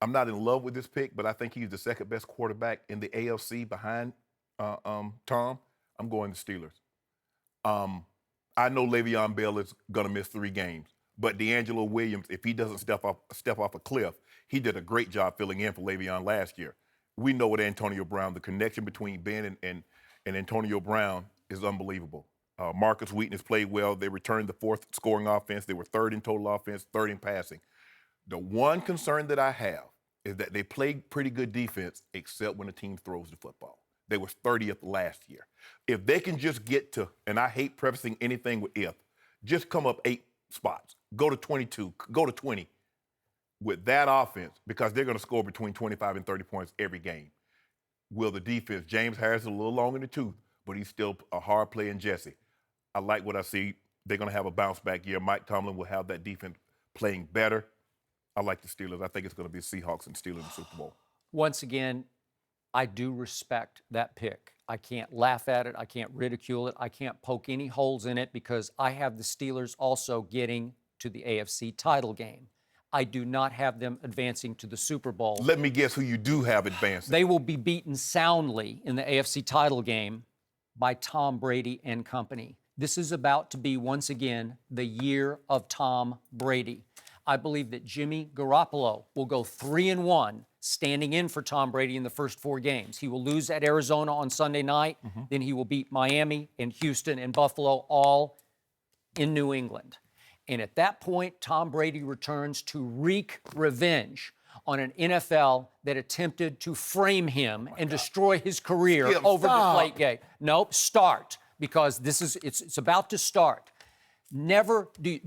I'm not in love with this pick, but I think he's the second best quarterback in the AFC behind Tom. I'm going to Steelers. I know Le'Veon Bell is going to miss 3 games, but D'Angelo Williams, if he doesn't step off a cliff, he did a great job filling in for Le'Veon last year. We know with Antonio Brown, the connection between Ben and Antonio Brown is unbelievable. Marcus Wheaton has played well. They returned the 4th scoring offense. They were 3rd in total offense, 3rd in passing. The one concern that I have is that they play pretty good defense, except when the team throws the football. They were 30th last year. If they can just get to, and I hate prefacing anything with if, just come up 8 spots, go to 22, go to 20 with that offense, because they're going to score between 25 and 30 points every game. Will the defense, James Harris is a little long in the tooth, but he's still a hard playing Jesse. I like what I see. They're going to have a bounce back year. Mike Tomlin will have that defense playing better. I like the Steelers. I think it's going to be Seahawks and Steelers in the Super Bowl. Once again, I do respect that pick. I can't laugh at it. I can't ridicule it. I can't poke any holes in it because I have the Steelers also getting to the AFC title game. I do not have them advancing to the Super Bowl. Let me guess who you do have advancing. They will be beaten soundly in the AFC title game by Tom Brady and company. This is about to be, once again, the year of Tom Brady. I believe that Jimmy Garoppolo will go 3-1 standing in for Tom Brady in the first 4 games. He will lose at Arizona on Sunday night. Then he will beat Miami and Houston and Buffalo, all in New England. And at that point, Tom Brady returns to wreak revenge on an NFL that attempted to frame him and destroy his career over the Deflategate. Nope, start, because it's about to start. Never do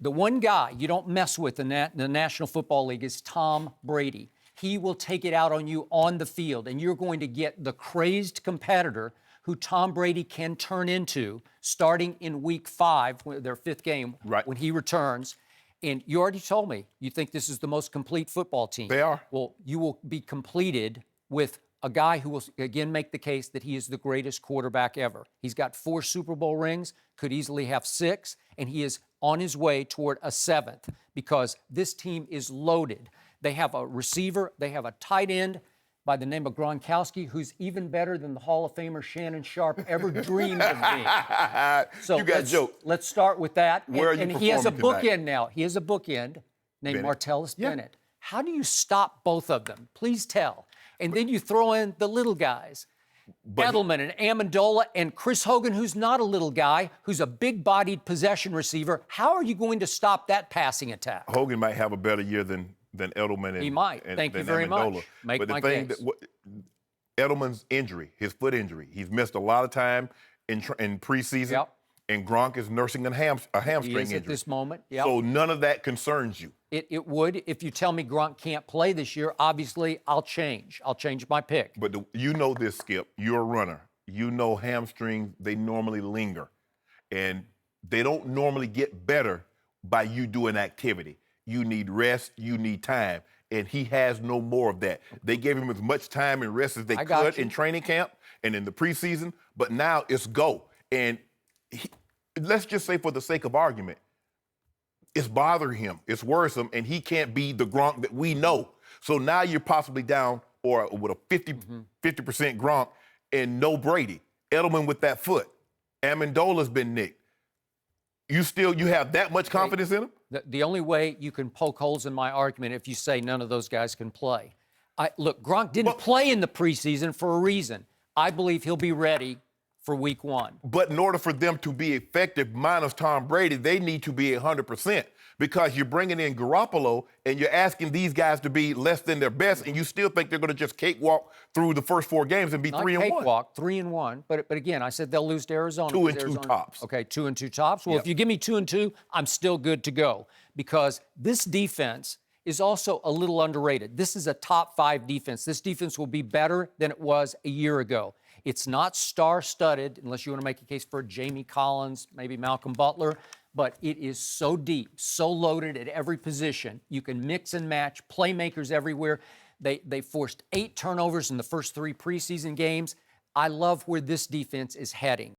the one guy you don't mess with in the National Football League is Tom Brady. He will take it out on you on the field, and you're going to get the crazed competitor who Tom Brady can turn into starting in Week 5, their 5th game, when he returns. And you already told me you think this is the most complete football team. They are. Well, you will be completed with a guy who will, again, make the case that he is the greatest quarterback ever. He's got 4 Super Bowl rings, could easily have 6, and he is on his way toward a 7th because this team is loaded. They have a receiver, they have a tight end by the name of Gronkowski, who's even better than the Hall of Famer Shannon Sharpe ever dreamed of being. So you got jokes. Let's start with that. Where are you and he has a performing bookend now. He has a bookend named Martellus Bennett. How do you stop both of them? Please tell. And then you throw in the little guys. Edelman and Amendola and Chris Hogan, who's not a little guy, who's a big-bodied possession receiver. How are you going to stop that passing attack? Hogan might have a better year than Edelman. He might. Thank you very much. But the thing Edelman's injury, his foot injury, he's missed a lot of time in preseason. And Gronk is nursing a hamstring injury at this moment. So none of that concerns you. It would. If you tell me Gronk can't play this year, obviously I'll change. I'll change my pick. But you know this, Skip. You're a runner. You know hamstrings, they normally linger. And they don't normally get better by you doing activity. You need rest. You need time. And he has no more of that. They gave him as much time and rest as they could in training camp and in the preseason. But now it's go. And let's just say, for the sake of argument, it's bothering him. It's worrisome, and he can't be the Gronk that we know. So now you're possibly down or with a 50% Gronk and no Brady. Edelman with that foot. Amendola's been nicked. You have that much confidence in him? The only way you can poke holes in my argument if you say none of those guys can play. Look, Gronk didn't play in the preseason for a reason. I believe he'll be ready for Week 1. But in order for them to be effective, minus Tom Brady, they need to be 100% because you're bringing in Garoppolo and you're asking these guys to be less than their best, and you still think they're going to just cakewalk through the first 4 games and be 3-1. Not cakewalk, 3-1. But again, I said they'll lose to Arizona. 2-2 tops. Okay, 2-2 tops. Well, if you give me 2-2, I'm still good to go because this defense is also a little underrated. This is a top 5 defense. This defense will be better than it was a year ago. It's not star-studded, unless you want to make a case for Jamie Collins, maybe Malcolm Butler, but it is so deep, so loaded at every position. You can mix and match, playmakers everywhere. They forced 8 turnovers in the first 3 preseason games. I love where this defense is heading.